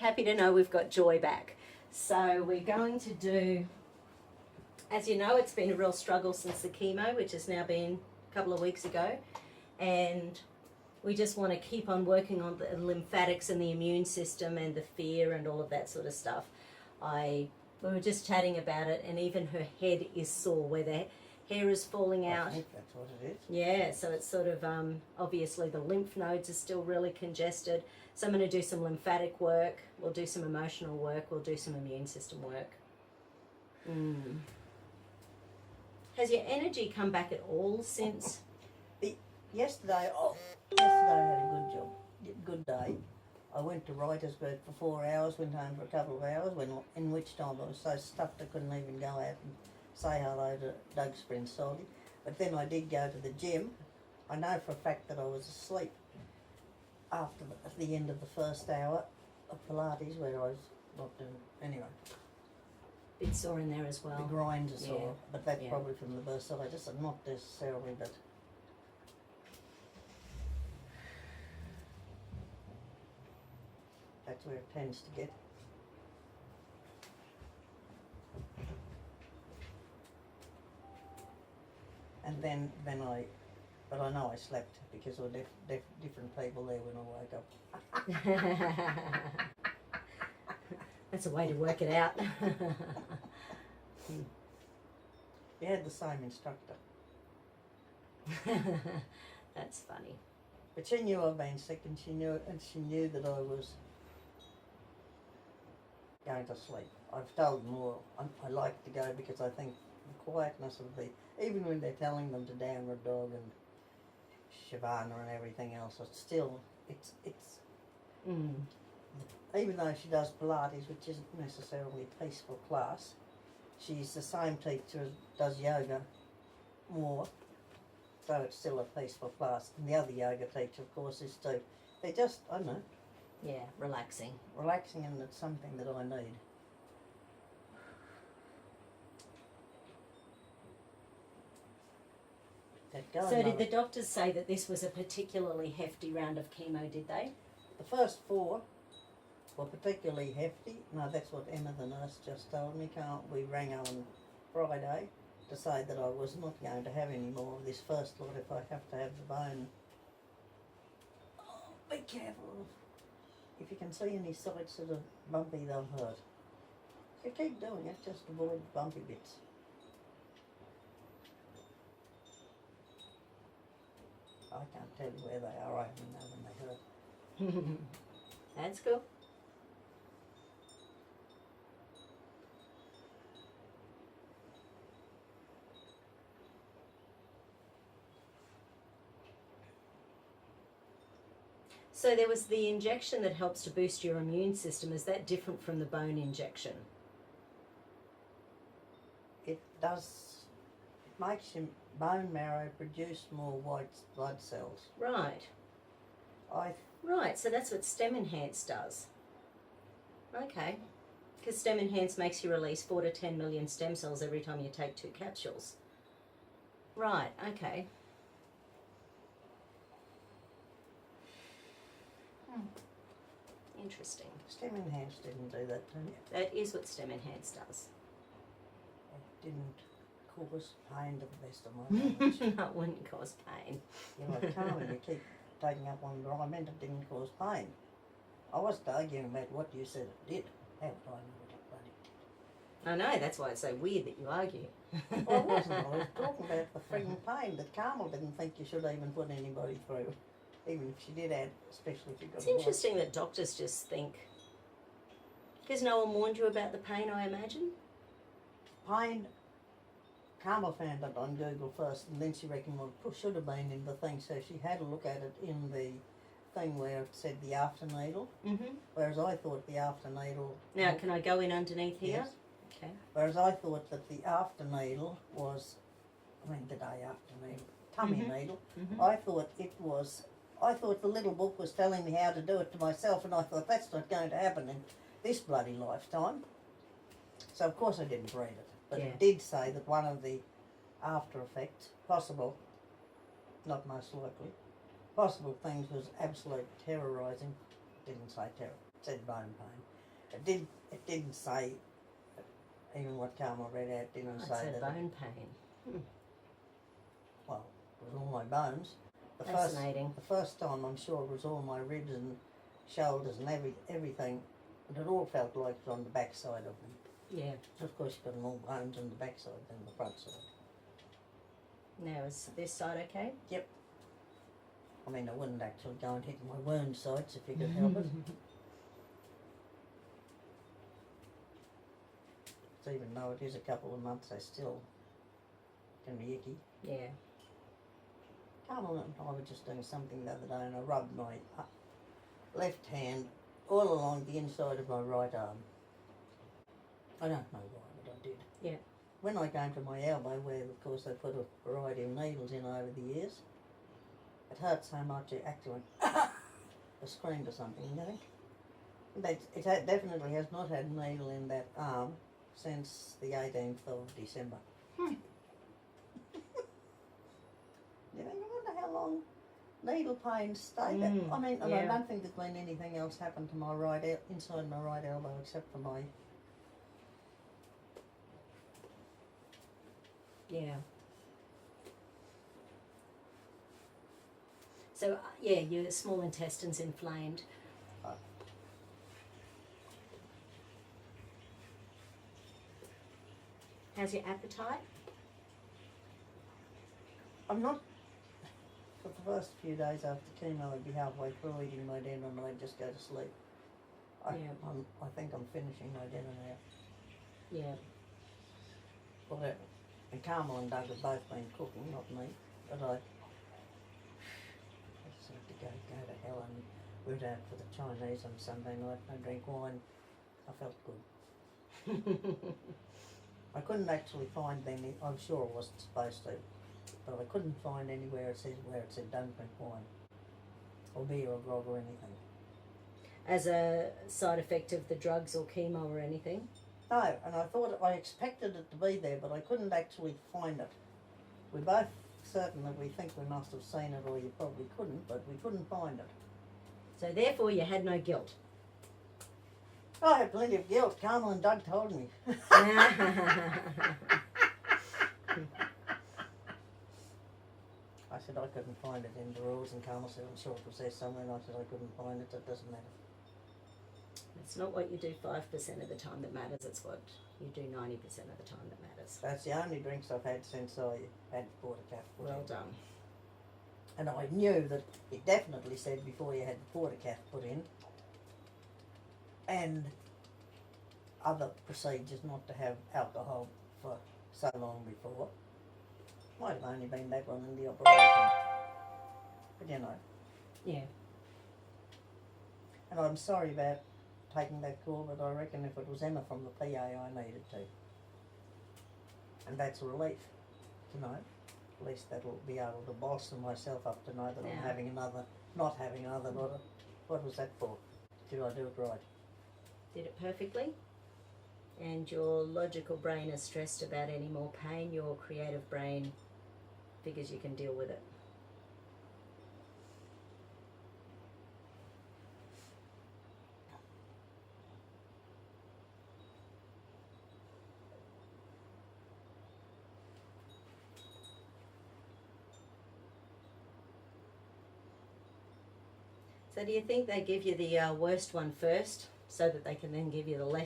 happy to know we've got Joy back. So we're going to do, as you know, it's been a real struggle since the chemo, which has now been a couple of weeks ago, and we just want to keep on working on the lymphatics and the immune system and the fear and all of that sort of stuff. We were just chatting about it, and even her head is sore where the hair is falling out. I think that's what it is. Yeah, so it's sort of, obviously the lymph nodes are still really congested. So I'm going to do some lymphatic work, we'll do some emotional work, we'll do some immune system work. Has your energy come back at all since? Yesterday I had a good day. I went to Wrightersburg for 4 hours, went home for a couple of hours, in which time I was so stuffed I couldn't even go out and say hello to Doug Sprinsaldi. But then I did go to the gym. I know for a fact that I was asleep after the end of the first hour of Pilates, where I was not doing anyway. Bit sore in there as well. The grinds are sore, but that's Yeah. probably from the bursitis, and not necessarily, but that's where it tends to get. And then but I know I slept because there were different people there when I woke up. That's a way to work it out. We had the same instructor. That's funny. But she knew I'd been sick, and she knew that I was going to sleep. I've told them all I like to go because I think the quietness of even when they're telling them to downward dog and Shavana and everything else, it's even though she does Pilates, which isn't necessarily a peaceful class, she's the same teacher as does yoga more, so it's still a peaceful class. And the other yoga teacher, of course, is too. They're just, I don't know. Yeah, relaxing. Relaxing, and it's something that I need. So did the doctors say that this was a particularly hefty round of chemo, did they? The first 4 were particularly hefty. No, that's what Emma, the nurse, just told me. We rang on Friday to say that I was not going to have any more of this first lot if I have to have the bone. Oh, be careful. If you can see any sides that are bumpy, they'll hurt. You keep doing it, just avoid bumpy bits. I can't tell you where they are, I only know when they hurt. That's cool. So there was the injection that helps to boost your immune system. Is that different from the bone injection? It does, it makes your bone marrow produce more white blood cells. Right. Right, so that's what Stem Enhance does. Okay. Because Stem Enhance makes you release 4 to 10 million stem cells every time you take 2 capsules. Right, okay. Interesting. Stem Enhance didn't do that to me. That is what Stem Enhance does. It didn't cause pain to the best of my knowledge. No, it wouldn't cause pain. You know, Carmen, you keep taking up on what I meant it didn't cause pain. I wasn't arguing about what you said it did. How would I know what it bloody did? I know, that's why it's so weird that you argue. Well, I wasn't. I was talking about the frigging pain that Carmel didn't think you should even put anybody through. Even if she did add, especially if you got It's interesting that doctors just think, because no one warned you about the pain, I imagine? Pain, Carmel found it on Google first, and then she reckoned well, it should have been in the thing, so she had a look at it in the thing where it said the after needle, whereas I thought the after needle... Now, can I go in underneath here? Yes. Okay. Whereas I thought that the after needle was, the day after needle, tummy needle, I thought the little book was telling me how to do it to myself, and I thought that's not going to happen in this bloody lifetime. So of course I didn't read it, but it did say that one of the after effects, possible, not most likely, possible things was absolute terrorising. Didn't say terror. said bone pain. It didn't say, even what Carmel read out didn't It say said that. bone pain. Well, it was all my bones. Fascinating. The first time, I'm sure, it was all my ribs and shoulders and everything, but it all felt like it was on the back side of me. Yeah. Of course, you've got more bones on the back side than the front side. Now, is this side okay? Yep. I mean, I wouldn't actually go and hit my wound sites if you could help it. So even though it is a couple of months, I still can be icky. Yeah. Carmel and I were just doing something the other day, and I rubbed my left hand all along the inside of my right arm. I don't know why, but I did. Yeah. When I came to my elbow, where of course they put a variety of needles in over the years, it hurt so much it actually went I screamed or something, you know. It definitely has not had a needle in that arm since the 18th of December. You know, you wonder how long needle pains stay there. I mean, yeah. I don't think there's been anything else happen to my inside my right elbow except for my... Yeah. So, yeah, your small intestine's inflamed. How's your appetite? I'm not... For the first few days after chemo, I'd be halfway through eating my dinner and I'd just go to sleep. I think I'm finishing my dinner now. Yeah. Well, and Carmel and Doug have both been cooking, not me. But I just had to go to hell, and we went out for the Chinese on Sunday night and I drank wine. I felt good. I couldn't actually find any, I'm sure I wasn't supposed to, but I couldn't find anywhere it said don't drink wine, or beer or grog or anything. As a side effect of the drugs or chemo or anything? No, and I expected it to be there, but I couldn't actually find it. We're both certain that we think we must have seen it, or you probably couldn't, but we couldn't find it. So therefore you had no guilt. I had plenty of guilt. Carmel and Doug told me. I said I couldn't find it in the rules, and Carmel said I'm sure it was there somewhere, and I said I couldn't find it, so it doesn't matter. It's not what you do 5% of the time that matters, it's what you do 90% of the time that matters. That's the only drinks I've had since I had porter-calf put in. Well done. And I knew that it definitely said before you had the porter-calf put in, and other procedures not to have alcohol for so long before. Might have only been that one in the operation, but you know. Yeah. And I'm sorry about taking that call, but I reckon if it was Emma from the PA, I needed to. And that's a relief, to know. At least that'll be able to bolster myself up to know that I'm having another, not having another. What was that for? Did I do it right? Did it perfectly. And your logical brain is stressed about any more pain. Your creative brain figures you can deal with it. So do you think they give you the worst one first so that they can then give you the left